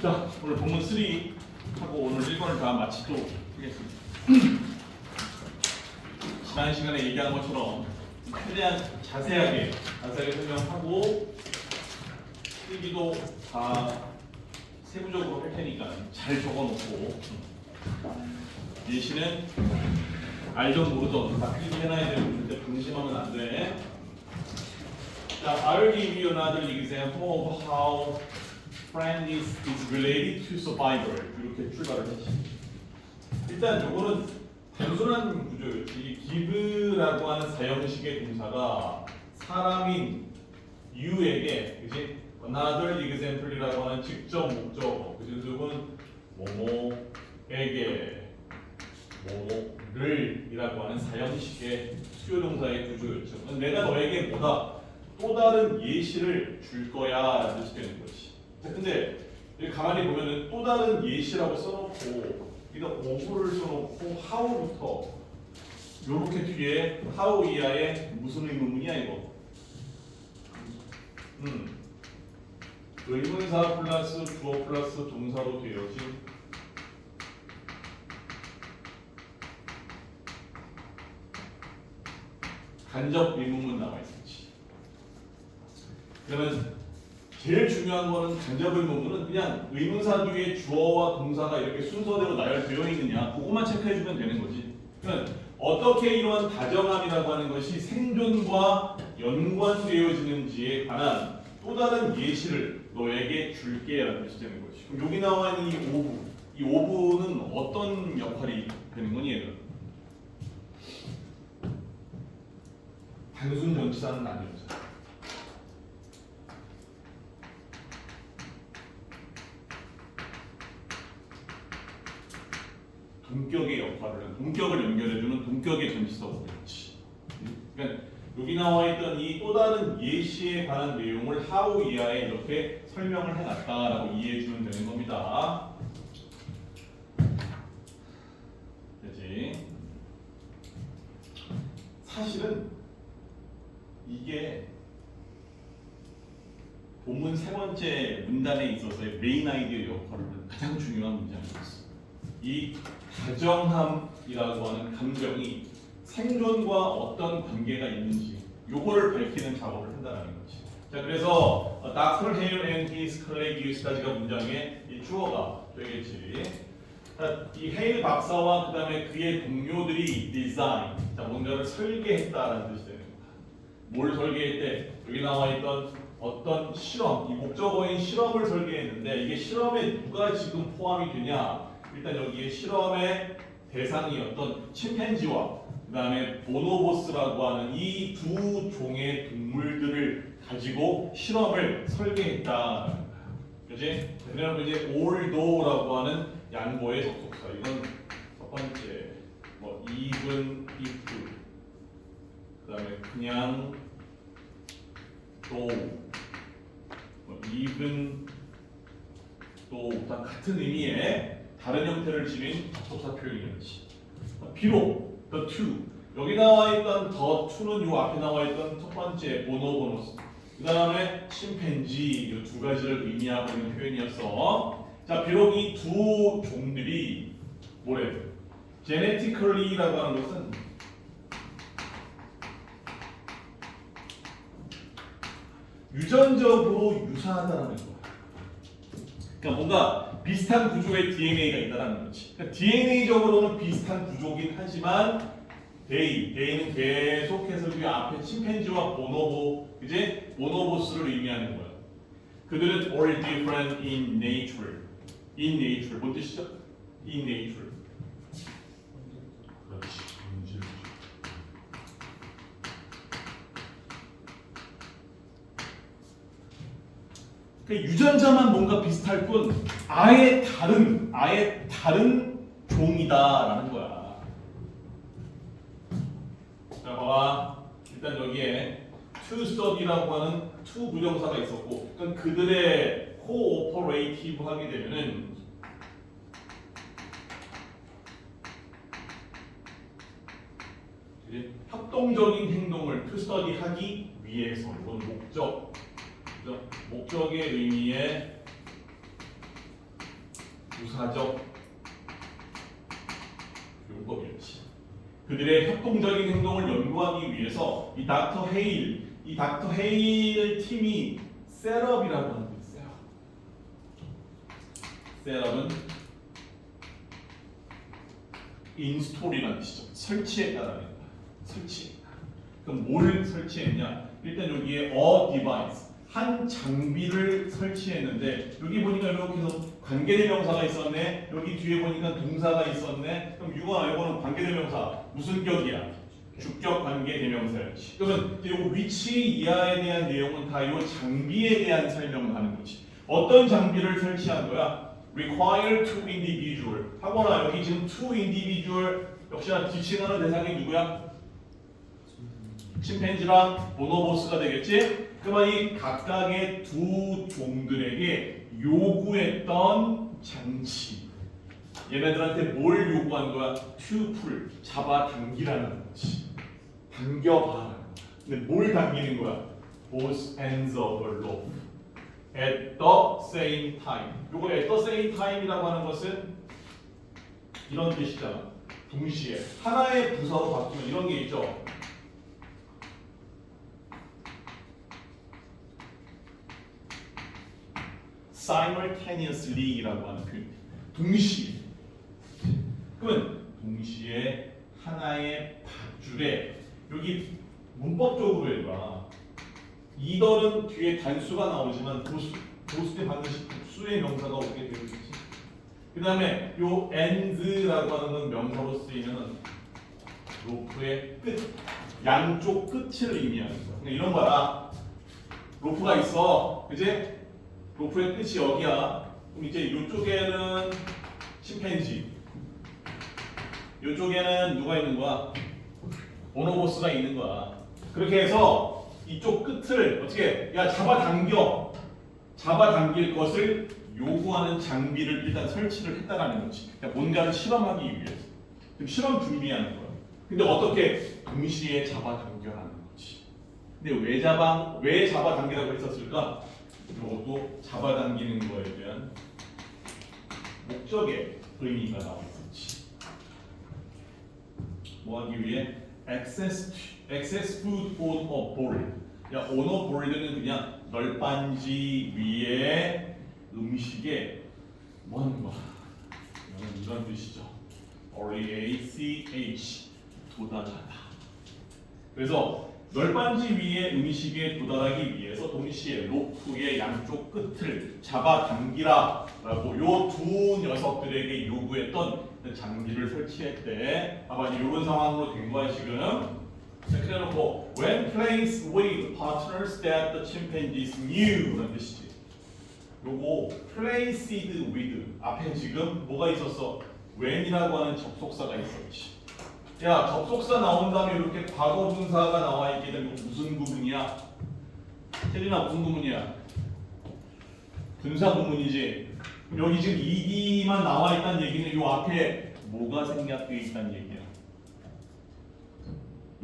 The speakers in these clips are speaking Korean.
자, 오늘 본문 3 하고 오늘 1권을 다 마치도록 하겠습니다. 지난 시간에 얘기한 것처럼 최대한 자세하게 설명하고 필기도 다 세부적으로 할 테니까 잘 적어놓고 예시는 알던 모르던 다 필기해놔야 되는데 방심하면 안 돼. 자, I'll give you another example of how friendliness is related to survival. 이렇게 출발을 했지. 일단 요거는 단순한 구조예요. 이 give라고 하는 사형식의 동사가 사람인 you에게, 그지? another example이라고 하는 직접 목적어, 그지? 그건 뭐뭐에게, 뭐뭐를이라고 하는 사형식의 수요 동사의 구조였죠. 내가 너에게 뭐다, 또 다른 예시를 줄 거야라는 뜻이 되는 거지. 자, 근데 여기 가만히 보면은 또 다른 예시라고 써놓고 여기다 오브를 써놓고 how부터 요렇게 뒤에 how 이하에 무슨 의문문이야 이거? 의문사 플러스 주어 플러스 동사로 되어진 간접 의문문 나와 있었지. 그러면 제일 중요한 거는 간접 의문문은 그냥 의문사 뒤에 주어와 동사가 이렇게 순서대로 나열되어 있느냐 그것만 체크해주면 되는 거지. 그러니까 어떻게 이러한 다정함이라고 하는 것이 생존과 연관되어지는지에 관한 또 다른 예시를 너에게 줄게라는 뜻이 되는 거지. 그럼 여기 나와 있는 이 오브는 어떤 역할이 되는 거니 얘는? 단순 전치사는 아니었죠. 동격의 역할을, 동격을 연결해주는 동격의 전치사고 그렇지. 그러니까 여기 나와 있던 이 또 다른 예시에 관한 내용을 how 이하에 이렇게 설명을 해놨다라고 이해해주면 되는 겁니다. 되지? 사실은 이게 본문 세 번째 문단에 있어서의 메인 아이디어 역할을 하는 가장 중요한 문장이었어. 이 다정함이라고 하는 감정이 생존과 어떤 관계가 있는지 요거를 밝히는 작업을 한다는 거지. 자, 그래서 Dr. Hale and his colleagues까지가 문장의 이 주어가 되겠지. 자, 이 헤일 박사와 그 다음에 그의 동료들이 디자인, 자, 뭔가를 설계했다라는 뜻이 되는 거야. 뭘 설계했대? 여기 나와 있던 어떤 실험, 이 목적어인 실험을 설계했는데 이게 실험에 누가 지금 포함이 되냐? 일단 여기에 실험의 대상이었던 침팬지와 그 다음에 보노보스라고 하는 이 두 종의 동물들을 가지고 실험을 설계했다. 그지? 그다음에 이제 although라고 하는 양보의 접속사. 이건 첫 번째. 뭐 even if. 그다음에 그냥 though. 뭐 even though 다 같은 의미의 다른 형태를 지닌 접속사 표현이었지. 비록 the two 여기 나와 있던 the two는 요 앞에 나와 있던 첫 번째 보노보노스. 그 다음에 침팬지 이 두 가지를 의미하고 있는 표현이었어. 자, 비록 이 두 종들이 뭐래? genetically라고 하는 것은 유전적으로 유사하다라는 거야. 그러니까 뭔가 비슷한 구조의 DNA가 있다라는 거지. 그러니까 DNA적으로는 비슷한 구조긴 하지만 They는 계속해서 이 앞에 침팬지와 보노보, 이제 보노보스를 의미하는 거야. 그들은 all different in nature. In nature. 뭔 뜻이죠? In nature. 그렇지. 그러니까 유전자만 뭔가 비슷할 뿐 아예 다른 종이다라는 거야. 자, 봐봐. 일단 여기에 to study라고 하는 to 부정사가 있었고, 그러니까 그들의 cooperative 하게 되면은 협동적인 행동을 to study 하기 위해서, 이건 목적의 의미의 부사적 용법이었지. 그들의 협동적인 행동을 연구하기 위해서 이 닥터 헤일 팀이 셋업이라고 하는 게 있어요. 셋업은 인스톨이라는 뜻이죠. 설치했다라는 거야. 설치했다. 그럼 뭘 설치했냐? 일단 여기에 a device, 한 장비를 설치했는데 여기 보니까 이렇게 해서 관계대명사가 있었네. 여기 뒤에 보니까 동사가 있었네. 그럼 이거는 관계대명사 무슨 격이야? 주격 관계대명사였지. 그러면 이 위치 이하에 대한 내용은 다 이 장비에 대한 설명을 하는 거지. 어떤 장비를 설치한 거야? require two individual 하거나 여기 지금 two individual 역시나 지칭하는 대상이 누구야? 침팬지랑 보노보스가 되겠지? 그러면 이 각각의 두 종들에게 요구했던 장치, 얘네들한테 뭘 요구한 거야? to pull, 잡아당기라는 거지. 당겨봐. 근데 뭘 당기는 거야? both ends of a rope at the same time. 요거 at the same time이라고 하는 것은 이런 뜻이잖아. 동시에 하나의 부서로 바뀌면 이런 게 있죠. simultaneously라고 하는 표현. 동시에. 그러면 동시에 하나의 밧줄에 여기 문법적으로 해봐. 이더는 뒤에 단수가 나오지만 도수 때 반드시 복수의 명사가 오게 되어 있지. 그 다음에 요 end라고 하는 건 명사로 쓰이는 로프의 끝, 양쪽 끝을 의미하는 거야. 그러니까 이런 거야. 로프가 있어, 그지? 로프의 끝이 여기야. 그럼 이제 이쪽에는 침팬지, 이쪽에는 누가 있는 거야? 보노보스가 있는 거야. 그렇게 해서 이쪽 끝을 어떻게 잡아당길 것을 요구하는 장비를 일단 설치를 했다라는 거지. 그러니까 뭔가를 실험하기 위해서 지금 실험 준비하는 거야. 근데 어떻게 동시에 잡아당겨라는 거지. 근데 왜 잡아당기라고 했었을까? 이것도 잡아당기는 거에 대한 목적의 의미가 나와 있었지. 뭐 하기 위해? excess food on a board. 야, on a board는 그냥 널빤지 위에 음식에 뭐 하는 거야? 이런 뜻이죠. REACH, 도달하다. 그래서 널빤지 위에 음식에 도달하기 위해서 동시에 로프의 양쪽 끝을 잡아당기라 라고 요 두 녀석들에게 요구했던 장비를 설치했대. 아마 이런 상황으로 된 거야 지금. 자, 그래놓고 when placed with partners that the chimpanzees knew 라는 뜻이지. 요거 placed with 앞에 지금 뭐가 있었어? when이라고 하는 접속사가 있었지. 야, 접속사 나온 다음에 이렇게 과거 분사가 나와 있게 되면 무슨 구문이야? 태진아, 무슨 구문이야? 분사 구문이지. 여기 지금 ed만 나와 있다는 얘기는 요 앞에 뭐가 생략되어 있다는 얘기야.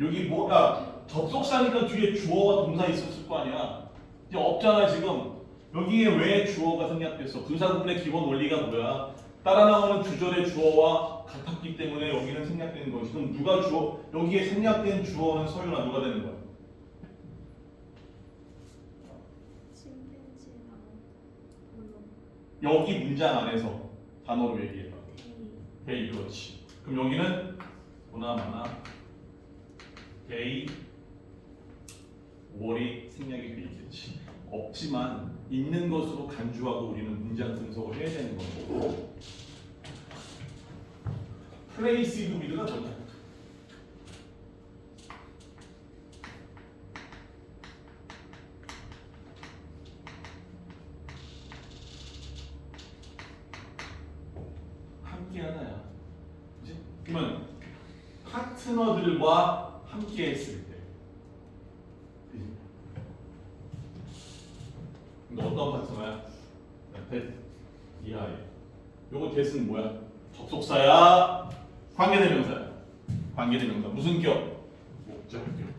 여기 뭐가 접속사니까 뒤에 주어와 동사 있었을 거 아니야. 이제 없잖아 지금. 여기에 왜 주어가 생략됐어? 분사 구문의 기본 원리가 뭐야? 따라 나오는 주절의 주어와 같았기 때문에 여기는 생략되는 것이. 그럼 누가 주어? 여기에 생략된 주어는 서윤아 누가 되는 거야? 침팬지랑 여기 문장 안에서 단어로 얘기해봐. 데이, 그렇지. 그럼 여기는 보나마나 데이, 월이 생략이 돼 있겠지. 없지만 있는 것으로 간주하고 우리는 문장 분석을 해야 되는 거고. 플레이시드 위드가 뭐냐? 함께 하나야. 그치? 그러면 파트너들과 함께 했을 때. 근데 어떤 파트너야? that 이하에. 요거 that은 뭐야? 접속사야? 관계대명사야? 관계대명사. 무슨 격? 목적격.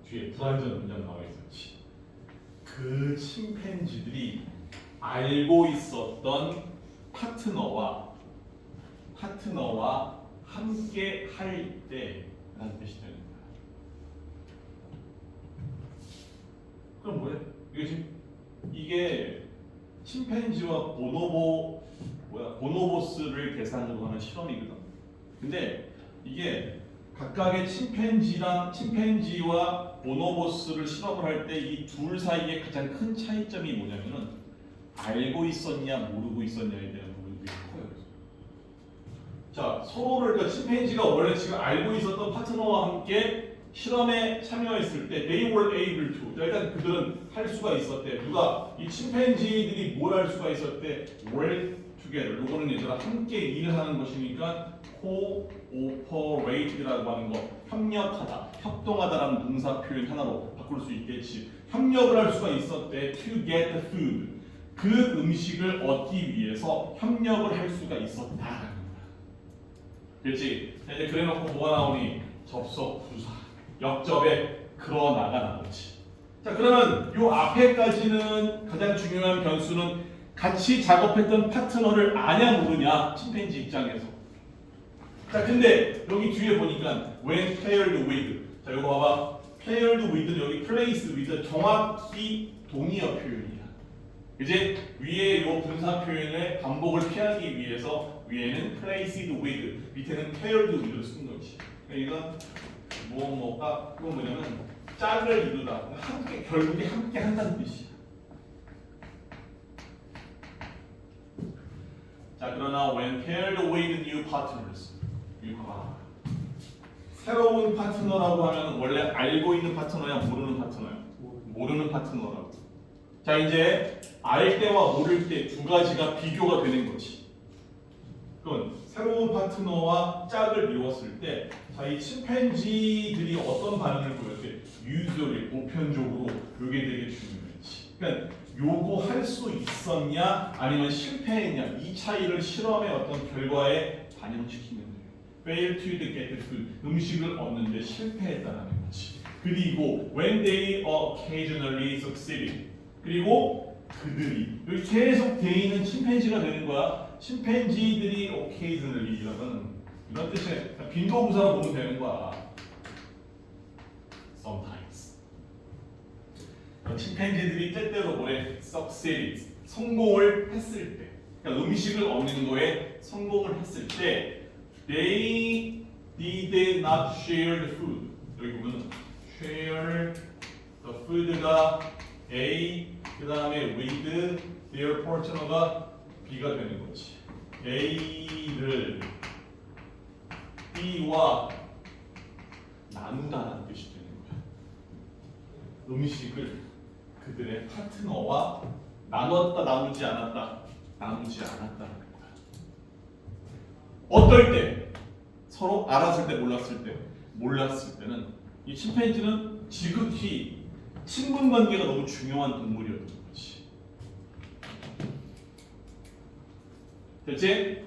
뒤에 불완전 문장 나와 있었지. 그 침팬지들이 알고 있었던 파트너와 함께 할 때라는 뜻이 되는 거야. 그럼 뭐래? 이게 침팬지와 보노보스를 대상으로 하는 실험이거든. 근데 이게 각각의 침팬지와 보노보스를 실험을 할 때 이 둘 사이에 가장 큰 차이점이 뭐냐면은 알고 있었냐 모르고 있었냐에 대한 부분이 되게 커요. 자, 서로를 그러니까 침팬지가 원래 지금 알고 있었던 파트너와 함께 실험에 참여했을 때 they were able to. 일단 그들은 할 수가 있었대. 이 침팬지들이 뭘 할 수가 있었대? work together. 요거는 얘들아 함께 일을 하는 것이니까 cooperate라고 하는 거, 협력하다, 협동하다라는 동사 표현 하나로 바꿀 수 있겠지. 협력을 할 수가 있었대. to get the food. 그 음식을 얻기 위해서 협력을 할 수가 있었다. 그렇지? 이제 그래놓고 뭐가 나오니? 접속, 부사, 역접에 그러나가 나오지. 자, 그러면 요 앞에까지는 가장 중요한 변수는 같이 작업했던 파트너를 아냐 모르냐, 침팬지 입장에서. 자, 근데 여기 뒤에 보니까 when paired with. 자, 이거 봐봐. paired with는 여기 place with 정확히 동의어 표현이야. 이제 위에 요 분사 표현의 반복을 피하기 위해서 위에는 placed with, 밑에는 paired with를 쓴 거지. 그러니까 이건 뭐가 이건 뭐냐면 짝을 이루다. 함께 결국에 함께 한다는 뜻이야. 자, 그러나 when paired with new partners, 새로운 파트너라고 하면 원래 알고 있는 파트너야, 모르는 파트너야? 모르는 파트너라고. 자, 이제 알 때와 모를 때 두 가지가 비교가 되는 거지. 그건 새로운 파트너와 짝을 이루었을 때, 자, 이 침팬지들이 어떤 반응을 보였대? 유저리 보편적으로 요게 되게 중요하지. 그러니까 요거 할 수 있었냐, 아니면 실패했냐, 이 차이를 실험의 어떤 결과에 반영시키면 돼요. fail to get food, 음식을 얻는데 실패했다라는 거지. 그리고 when they occasionally succeeded, 그리고 그들이 여기 계속 돼 있는 침팬지가 되는 거야. 침팬지들이 occasionally 이런 뜻의 빈도부사로 보면 되는 거야. sometimes. 침팬지들이 때때로 뭐래? succeeded, 성공을 했을 때, 그러니까 음식을 얻는 거에 성공을 했을 때 they did not share the food. 여기 보면 share the food가 A, 그 다음에 with their partner가 B가 되는 거지. A를 B와 나누다라는 뜻이 되는 거야. 음식을 그들의 파트너와 나눴다, 나누지 않았다, 나누지 않았다라는 거야. 어떨 때? 서로 알았을 때, 몰랐을 때? 몰랐을 때는 이 침팬지는 지극히 친분 관계가 너무 중요한 동물이었던 거지. 됐지?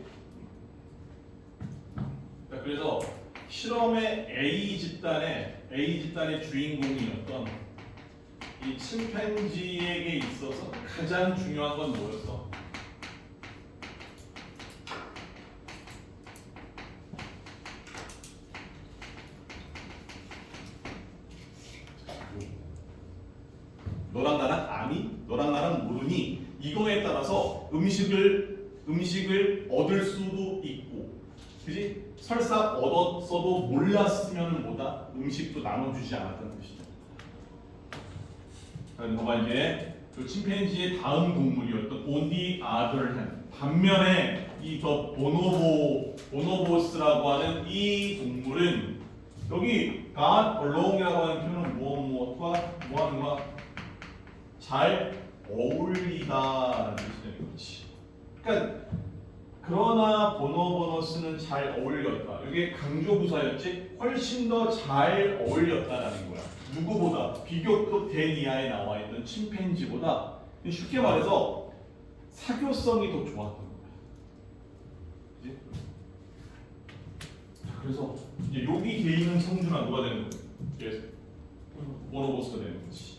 자, 그래서 실험의 A 집단의 주인공이었던 이 침팬지에게 있어서 가장 중요한 건 뭐였어? 너랑 나랑 아니? 너랑 나랑 모르니? 이거에 따라서 음식을 얻을 수도 있고, 그지? 설사 얻었어도 몰랐으면 뭐다? 음식도 나눠주지 않았다는 뜻이죠. 너가 이제 그 침팬지의 다음 동물이었던 on the other hand, 반면에 이 더 보노보스라고 하는 이 동물은 여기 got along이라고 하는 표현은 무엇과 뭐 하는 거야? 잘 어울리다라는 뜻이 되는 거지. 그러니까 그러나 보노보너스는 잘 어울렸다. 이게 강조부사였지. 훨씬 더 잘 어울렸다라는 거야. 누구보다 비교급 된 이하에 나와 있는 침팬지보다 쉽게 말해서 사교성이 더 좋았던 거야. 그치? 그래서 이제 여기 돼 있는 성주가 누가 되는 거야? 보노보스가 되는 거지.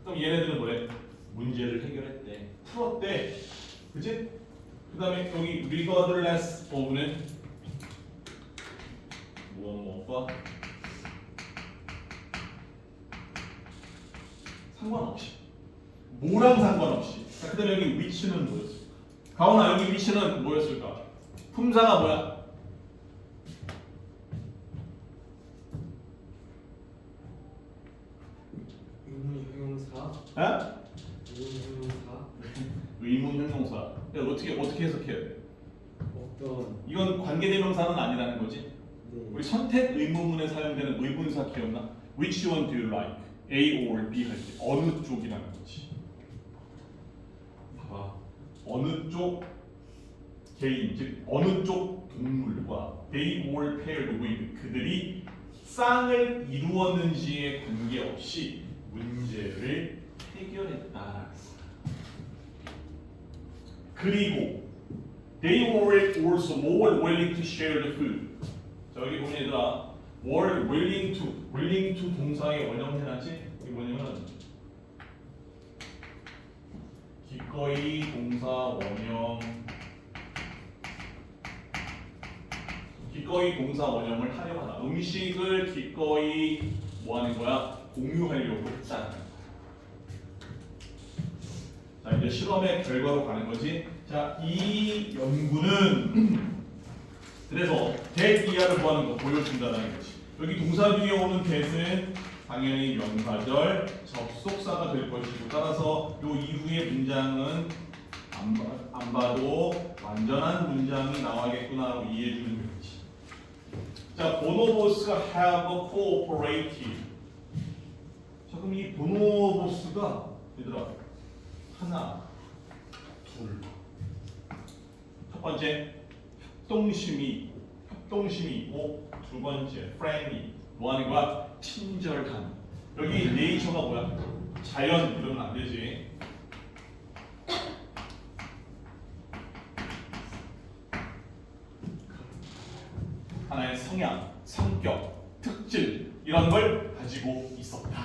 그럼 얘네들은 뭐래? 문제를 해결했대. 풀었대. 그지? 그 다음에 여기 regardless of는 무엇과 상관없이. 뭐랑 상관없이. 자, 그 다음에 여기 which는 뭐였을까? 가온아, 여기 which는 뭐였을까? 품사가 뭐야? 의문 형용사. 어? 의문 형용사. 의문 형용사. 야, 어떻게 해석해야 돼? 어떤. 이건 관계대명사는 아니라는 거지. 네. 우리 선택 의문문에 사용되는 의문사 기억나? Which one do you like? A or B 할 때 어느 쪽이라는 거지. 봐봐. 어느 쪽 개인, 즉 어느 쪽 동물과 they or paired with 그들이 쌍을 이루었는지에 관계없이 문제를 해결했다. 그리고 they were also more willing to share the food. 자, 여기 보면 얘들아 were willing to 동사의 원형 해놨지? 이게 뭐냐면 기꺼이 동사 원형 기꺼이 동사 원형을 하려고 하다. 음식을 기꺼이 뭐 하는 거야? 공유하려고 했잖아. 자, 이제 실험의 결과로 가는 거지. 자, 이 연구는 그래서 that 이하를 구하는 거 보여준다는 거지. 여기 동사 뒤에 오는 that은 당연히 명사절 접속사가 될 것이고 따라서 요 이후의 문장은 안 봐도 완전한 문장이 나와야겠구나라고 이해해주는 거지. 자, 보노보스가 have cooperated. 자, 그럼 이 보노보스가 얘들아 하나, 둘. 첫 번째 협동심이 있고 두 번째 friendly 뭐 하는 거야? 친절함. 여기 네이처가 뭐야? 자연 그러면 안 되지. 하나의 성향, 성격, 특질 이런 걸 가지고 있었다.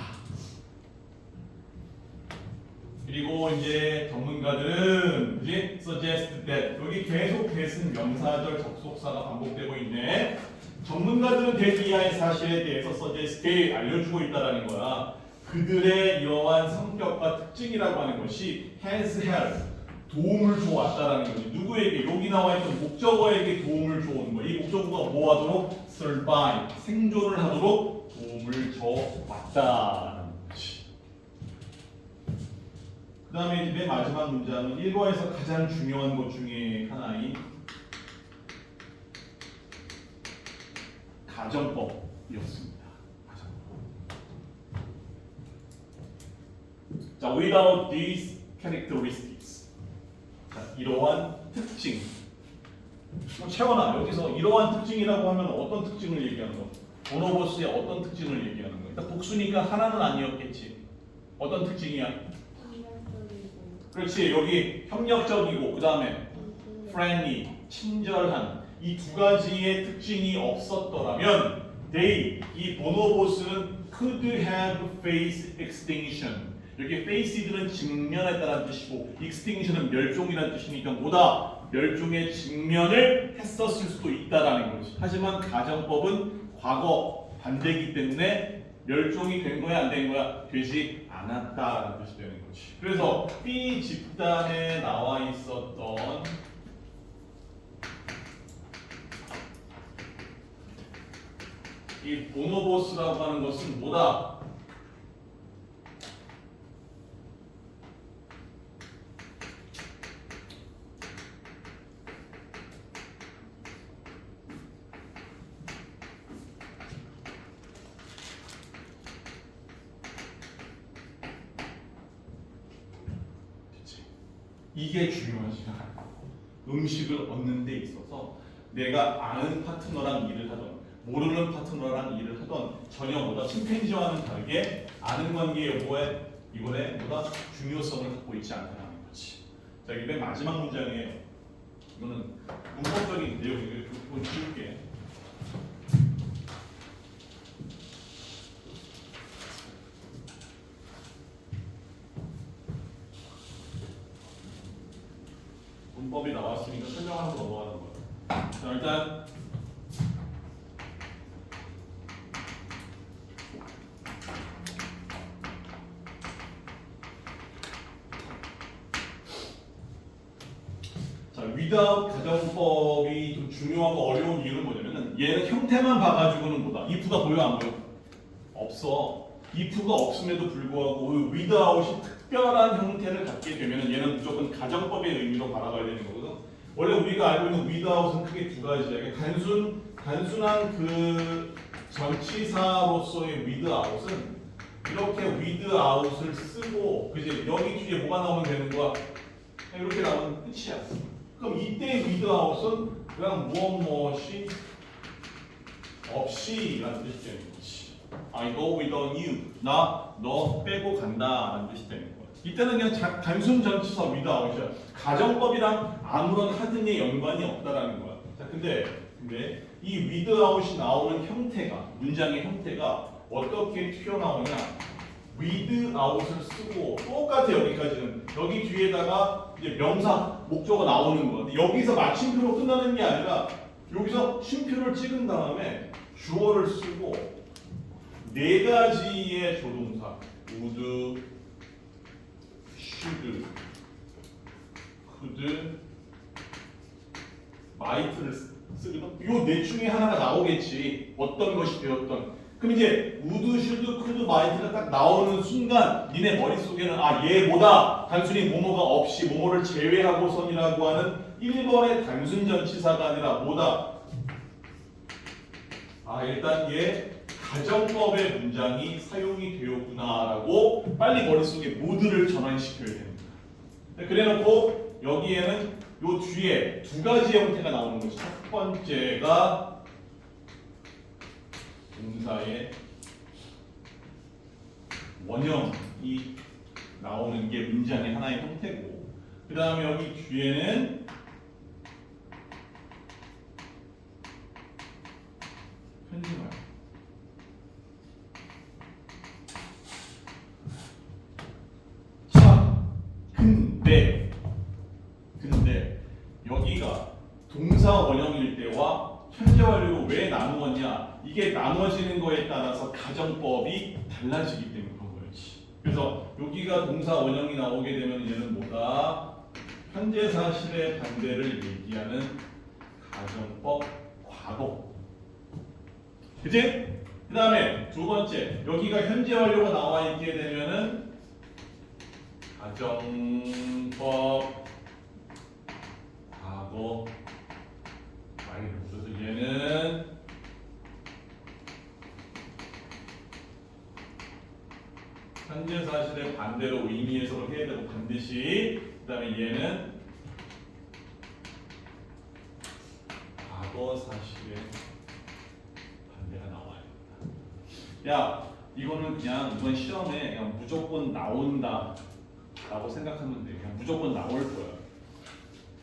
그리고 이제 전문가들은 그지? suggest that 여기 계속 that은 명사절 접속사가 반복되고 있네. 전문가들은 that 이하의 사실에 대해서 suggest 알려주고 있다라는 거야. 그들의 이러한 성격과 특징이라고 하는 것이 has helped 도움을 줘왔다라는 거지. 누구에게? 여기 나와 있던 목적어에게 도움을 줘온 거야. 이 목적어가 뭐 하도록? survive 생존을 하도록 도움을 줘왔다라는 거지. 그 다음에 맨 마지막 문장은 1과에서 가장 중요한 것 중에 하나인 가정법이었습니다. 자, without these characteristics. 자, 이러한 특징. 채원아, 여기서 이러한 특징이라고 하면 어떤 특징을 얘기하는 거? 보노보스의 어떤 특징을 얘기하는 거? 일단 복수니까 하나는 아니었겠지. 어떤 특징이야? 그렇지. 여기 협력적이고 그 다음에 friendly, 친절한 이 두 가지의 특징이 없었더라면 they, 이 보노보스는 could have faced extinction. 여기 faced는 직면했다는 뜻이고 extinction은 멸종이라는 뜻이니까 뭐다? 멸종의 직면을 했었을 수도 있다라는 거지. 하지만 가정법은 과거 반대이기 때문에 멸종이 된 거야 안 된 거야? 되지 않았다라는 뜻이 되는 거지. 그래서 B 집단에 나와 있었던 이 보노보스라고 하는 것은 뭐다? 이게 중요하지. 음식을 얻는 데 있어서 내가 아는 파트너랑 일을 하던 모르는 파트너랑 일을 하던 전혀 보다 침팬지와는 다르게 아는 관계 여부에 이번에 보다 중요성을 갖고 있지 않다는 거지. 자, 이게 맨 마지막 문장이에요. 이거는 문법적인 내용이에요. 이건 지울게. 문법이 나왔으니까 설명하고 넘어가는 거야. 자, 일단 자, without 가정법이 좀 중요하고 어려운 이유는 뭐냐면은 얘는 형태만 봐가지고는 뭐다. if가 보여 안 보여? 없어. if가 없음에도 불구하고 without이 특별한 형태를 갖게 되면은 얘는 무조건 가정법의 의미로 바라봐야 되는 거거든. 원래 우리가 알고 있는 without은 크게 두 가지야. 이게 단순한 그 전치사로서의 without은 이렇게 without을 쓰고 그지 여기 뒤에 뭐가 나오면 되는 거야? 이렇게 나오면 끝이야. 그럼 이때 without은 그냥 무엇이 없이라는 뜻이 되는 거지. I go without you. 나 너 빼고 간다라는 뜻이 되는 거야. 이때는 그냥 단순 전치사 without이야. 가정법이랑 아무런 하등의 연관이 없다라는 거야. 자, 근데 이 without이 나오는 형태가 문장의 형태가 어떻게 튀어나오냐? without을 쓰고 똑같아 여기까지는 여기 뒤에다가 이제 명사 목적어 나오는 거. 여기서 마침표로 끝나는 게 아니라 여기서 쉼표를 찍은 다음에 주어를 쓰고 네 가지의 조동사 would, should, could, might를 쓰거든. 요 네 중에 하나가 나오겠지. 어떤 것이 되었던. 그럼 이제 would, should, could, might가 딱 나오는 순간 니네 머릿속에는 얘 뭐다. 단순히 뭐뭐가 없이 뭐뭐를 제외하고선이라고 하는 1번의 단순 전치사가 아니라 뭐다. 일단 얘 가정법의 문장이 사용이 되었구나라고 빨리 머릿속에 모두를 전환시켜야 됩니다. 그래놓고 여기에는 요 뒤에 두 가지 형태가 나오는 거죠. 첫 번째가 동사의 원형이 나오는 게 문장의 하나의 형태고 그 다음에 여기 뒤에는 현재말. 자, 근데 여기가 동사 원형일 때와 현재 완료로 왜 나누었냐? 이게 나눠지는 거에 따라서 가정법이 달라지기 때문에 그런 거였지. 그래서 여기가 동사 원형이 나오게 되면 얘는 뭐다? 현재 사실의 반대를 얘기하는 가정법 과거. 그치? 그 다음에 두 번째 여기가 현재 완료가 나와 있게 되면은 가정법 과거 완료. 그래서 얘는 현재 사실의 반대로 의미 해석을 해야 되고 반드시 그 다음에 얘는 과거 사실의 반대가 나와야 된다. 야, 이거는 그냥 이번 시험에 그냥 무조건 나온다 라고 생각하면 돼. 그냥 무조건 나올 거야.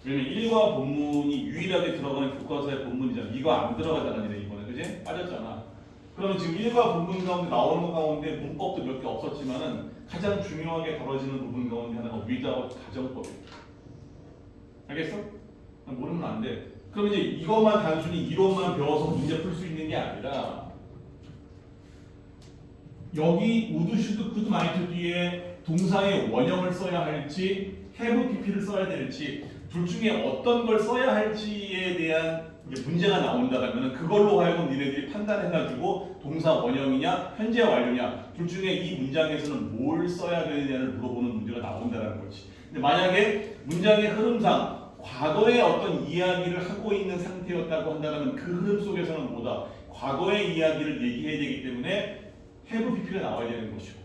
왜냐면 1과 본문이 유일하게 들어가는 교과서의 본문이잖아. 이거 안 들어가잖아, 니네 이번에. 그지? 빠졌잖아. 그러면 지금 1과 본문 가운데 나오는 것 가운데 문법도 몇 개 없었지만은 가장 중요하게 다뤄지는 부분 가운데 하나가 without 가정법이야. 알겠어? 모르면 안 돼. 그럼 이제 이것만 단순히 이론만 배워서 문제 풀 수 있는 게 아니라 여기 would, should, could, might 뒤에 동사의 원형을 써야 할지 have pp를 써야 될지 둘 중에 어떤 걸 써야 할지에 대한 이제 문제가 나온다면 그걸로 하여금 니네들이 판단해가지고 동사 원형이냐 현재 완료냐 둘 중에 이 문장에서는 뭘 써야 되느냐를 물어보는 문제가 나온다는 거지. 근데 만약에 문장의 흐름상 과거의 어떤 이야기를 하고 있는 상태였다고 한다면 그 흐름 속에서는 뭐다? 과거의 이야기를 얘기해야 되기 때문에 have pp가 나와야 되는 것이고,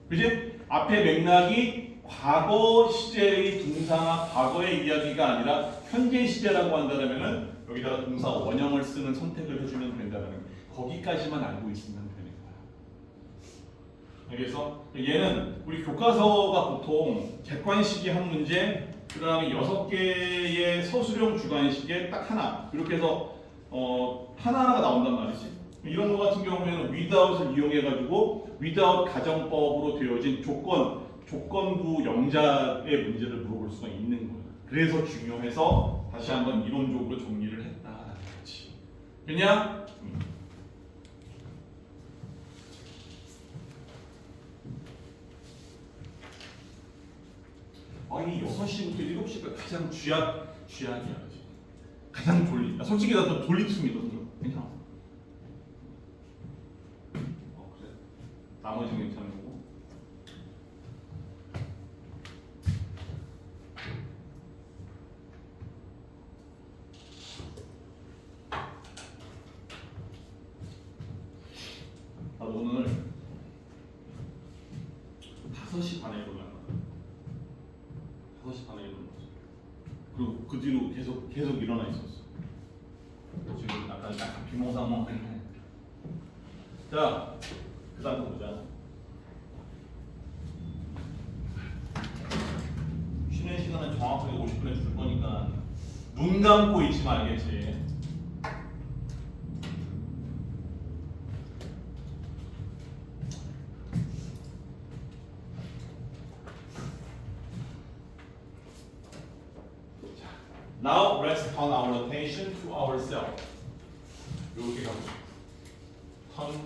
그지? 앞에 맥락이 과거 시제의 동사나 과거의 이야기가 아니라 현재 시제라고 한다면은 여기다가 동사 원형을 쓰는 선택을 해주면 된다는 거기까지만 알고 있으면 되는 거야. 알겠어? 얘는 우리 교과서가 보통 객관식이 한 문제, 그 다음에 6개의 서술형 주관식에 딱 하나 이렇게 해서 하나하나가 나온단 말이지. 이런 거 같은 경우에는 without을 이용해가지고 without 가정법으로 되어진 조건부 영작의 문제를 물어볼 수가 있는 거야. 그래서 중요해서 다시 한번 이론적으로 정리를 했다라는 거지. 그냥 이 6시부터 7시가 가장 쥐약이야. 그치? 가장 졸린다. 솔직히 나도 졸리tum이다. 괜찮아. 그래. 나머지는 괜찮은 거고. 나도 오늘 5시 반에 일어났나? 5시 반에 일어났어. 그리고 그 뒤로 계속 일어나 있었어. 지금 약간 비몽사몽하네. 자, 그 다음 거 보자. 쉬는 시간은 정확하게 50분에 줄 거니까 눈 감고 있지만 알겠지? Now let's turn our attention to ourselves. 이렇게 가보죠. Turn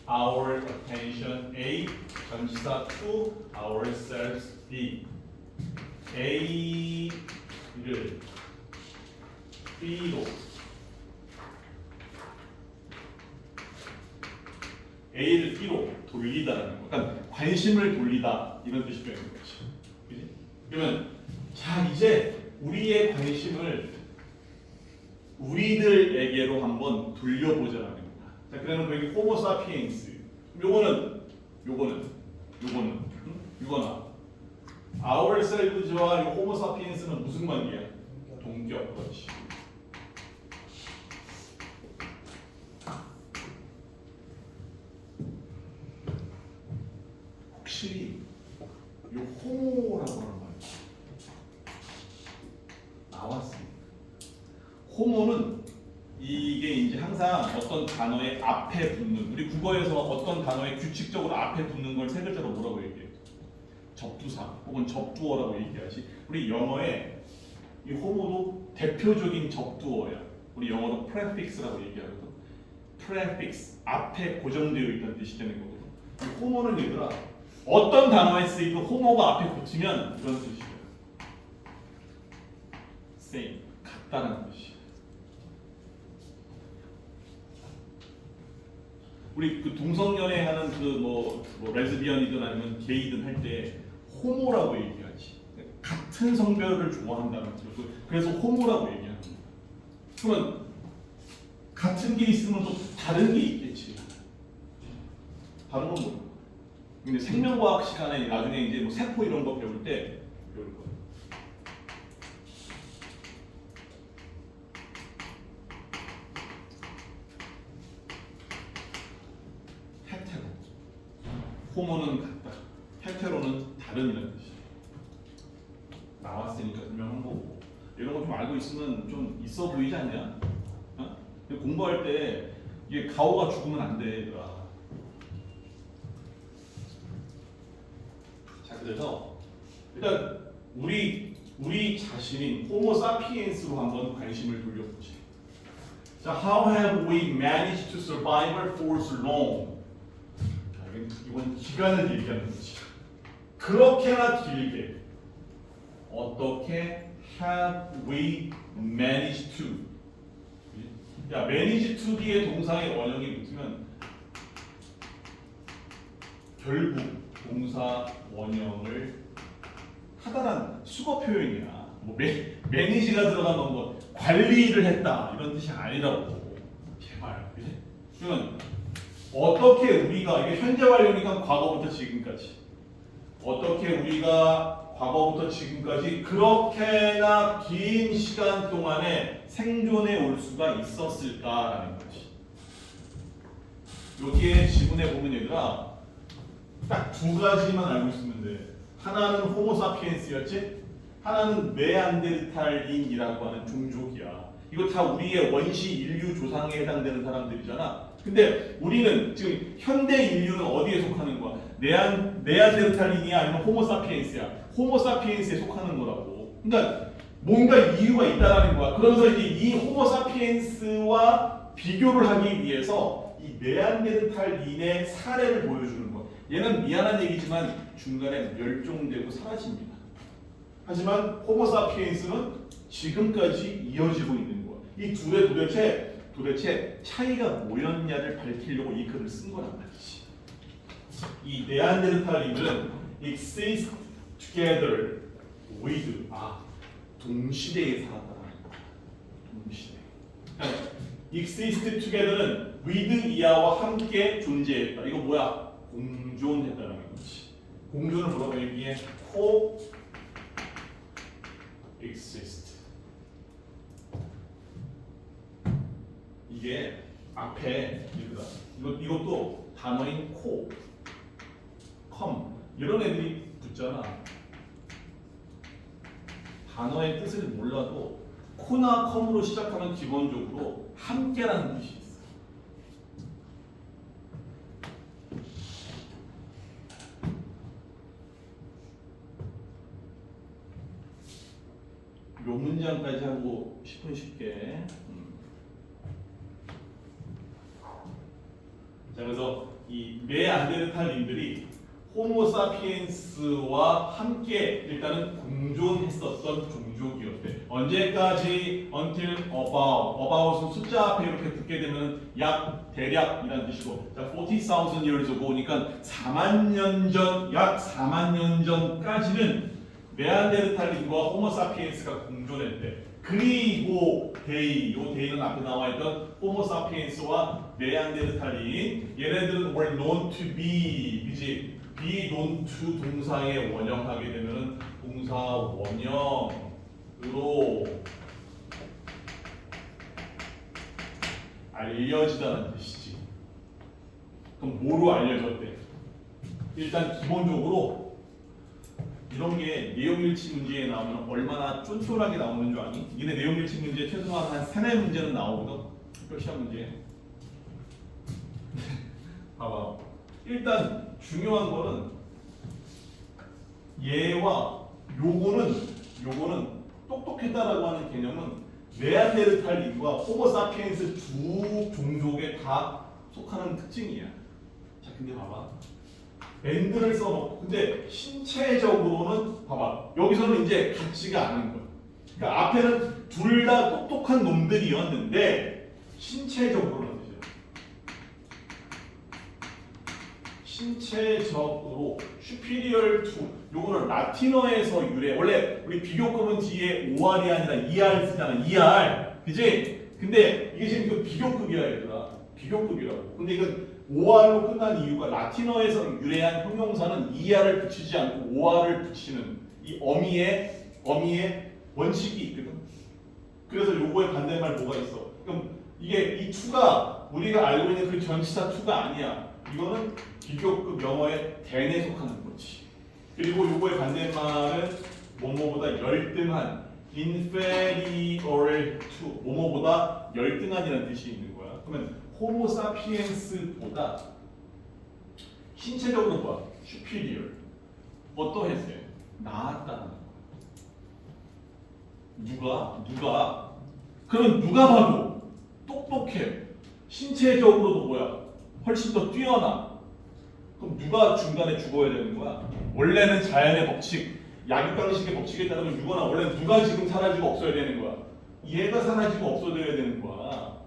our attention A 전치사 to ourselves B. A를 B로 A를 B로 돌리다라는 거. 그러니까 관심을 돌리다 이런 뜻이 되는 거지. 그지? 그러면 자 이제 우리의 관심을 우리들에게로 한번 돌려보자라는 거야. 자, 그러면 여기 호모사피엔스. 요거는 이거나 ourselves와 호모사피엔스는 무슨 관계야? 동격. 그렇지. 혹시 요 호모라고 하는 말이야. 나왔습니다. 호모는 이게 이제 항상 어떤 단어의 앞에 붙는, 우리 국어에서 어떤 단어의 규칙적으로 앞에 붙는 걸 세 글자로 뭐라고 얘기해? 접두사 혹은 접두어라고 얘기하지. 우리 영어에 이 호모도 대표적인 접두어야. 우리 영어로 prefix라고 얘기하거든. prefix 앞에 고정되어 있다는 뜻이 되는 거거든. 이 호모는 얘들아 어떤 단어에 쓰이도 호모가 앞에 붙으면 이런 뜻이야. same 같다는 뜻이야. 우리 그 동성연애하는 그 뭐 레즈비언이든 아니면 게이든 할 때 호모라고 얘기하지. 같은 성별을 좋아한다는 뜻이고 그래서 호모라고 얘기하는 거야. 그러면 같은 게 있으면 또 다른 게 있겠지. 다른 건 뭐야? 근데 생명과학 시간에 나중에 이제 뭐 세포 이런 거 배울 때 배울 거야. 헤테로. 호모는 같다. 헤테로는 다른이라는 뜻이야. 나왔으니까 설명한 거고. 이런 거 좀 알고 있으면 좀 있어 보이지 않냐? 어? 공부할 때 이게 가오가 죽으면 안 돼, 얘들아. 자, 그래서 일단 우리 자신인 호모사피엔스로 한번 관심을 돌려보자. 자, how have we managed to survive for so long? 이건 기간을 얘기하는 거지. 그렇게나 길게 어떻게 have we managed to? 야, manage to 뒤에 동사의 원형이 붙으면 결국 동사 원형을 하다란 수거 표현이야. 뭐 매니지가 들어가면 뭐 관리를 했다 이런 뜻이 아니라고. 제발. 그래? 그러면 어떻게 우리가 이게 현재 완료니까 과거부터 지금까지 어떻게 우리가 과거부터 지금까지 그렇게나 긴 시간 동안에 생존해 올 수가 있었을까라는 거지. 여기에 지문에 보면 얘들아 딱 두 가지만 알고 있으면 돼. 하나는 호모사피엔스였지, 하나는 네안데르탈인이라고 하는 종족이야. 이거 다 우리의 원시 인류 조상에 해당되는 사람들이잖아. 근데 우리는 지금 현대 인류는 어디에 속하는 거야? 네안데르탈인이야 아니면 호모사피엔스야? 호모사피엔스에 속하는 거라고. 그러니까 뭔가 이유가 있다라는 거야. 그러면서 이제 이 호모사피엔스와 비교를 하기 위해서 이 네안데르탈인의 사례를 보여주는 거야. 얘는 미안한 얘기지만 중간에 멸종되고 사라집니다. 하지만 호모사피엔스는 지금까지 이어지고 있는 거야. 이 둘의 도대체 차이가 뭐였냐를 밝히려고 이 글을 쓴 거란 말이지. 이 네안데르탈인들은 exist together with 동시대에 살았다는 거야. 동시대. exist together는 with 이하와 함께 존재했다. 이거 뭐야? 공존했다는 거지. 공존을 뭐라고 얘기해? coexist. 이게 앞에 이것도 단어인 co, com 이런 애들이 붙잖아. 단어의 뜻을 몰라도 코나 컴으로 시작하면 기본적으로 함께라는 뜻이 있어. 요 문장까지 하고 10분 쉽게. 자, 그래서 이 네안데르탈인들이 호모사피엔스와 함께 일단은 공존했었던 종족이었대. 언제까지? until about은 숫자 앞에 이렇게 붙게 되면 약, 대략이라는 뜻이고, 자, 40,000 years ago니까 4만 년 전, 약 4만 년 전까지는 네안데르탈인과 호모사피엔스가 공존했대. 그리고 요 데이는 앞에 나와있던 호모사피엔스와 네안데르탈인, 얘네들은 were known to be, 그지? be known to 동사에 원형하게 되면은 동사 원형으로 알려지다는 뜻이지. 그럼 뭐로 알려졌대? 일단 기본적으로 이런 게 내용일치 문제에 나오면 얼마나 쫀쫀하게 나오는 줄 아니? 이게 내용일치 문제 최소한 한 3-4문제는 나오거든. 특별 시험 문제. 봐봐. 일단 중요한 거는 얘와 요거는 똑똑했다라고 하는 개념은 네안데르탈인과 호모사피엔스 두 종족에 다 속하는 특징이야. 자, 근데 봐봐. 밴드를 써놓고 근데 신체적으로는 봐봐. 여기서는 이제 같지가 않은 거야. 그러니까 앞에는 둘 다 똑똑한 놈들이었는데 신체적으로는 신체적으로 superior to 요거는 라틴어에서 유래. 원래 우리 비교급은 뒤에 OR이 아니라 ER 쓰잖아. ER. 그지? 근데 이게 지금 그 비교급이야, 얘들아. 비교급이라고. 근데 이건 OR로 끝난 이유가 라틴어에서 유래한 형용사는 ER을 붙이지 않고 OR을 붙이는 이 어미의 원칙이 있거든. 그래서 요거의 반대말 뭐가 있어? 그럼 이게 이 to가 우리가 알고 있는 그 전치사 to가 아니야. 이거는 비교급 영어의 then에 속하는 거지. 그리고 요거의 반대말은 뭐뭐보다 열등한 inferior to 뭐뭐보다 열등한이라는 뜻이 있는 거야. 그러면 호모사피엔스보다 신체적으로 뭐야? superior. 어떠했어요? 나았다는 거야. 누가? 그러면 누가 봐도 똑똑해. 신체적으로도 뭐야? 훨씬 더 뛰어나. 그럼 누가 중간에 죽어야 되는 거야? 원래는 자연의 법칙, 약육강식의 법칙에 따르면 유거나 원래는 누가 지금 사라지고 없어야 되는 거야? 얘가 사라지고 없어져야 되는 거야.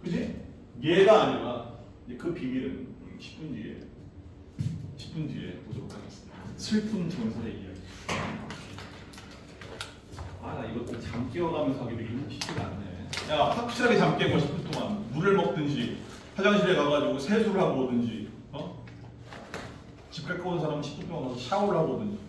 그지? 얘가 아니라 그 비밀은 10분 뒤에 보도록 하겠습니다. 슬픈 전설의 이야기. 나 이거 잠 깨워가면서 하기 되게 쉽지가 않네. 야, 확실하게 잠 깨고 10분 동안 물을 먹든지 화장실에 가가지고 세수를 하고 오든지, 집 갖고 온 사람은 10분 동안 가서 샤워를 하고 오든지.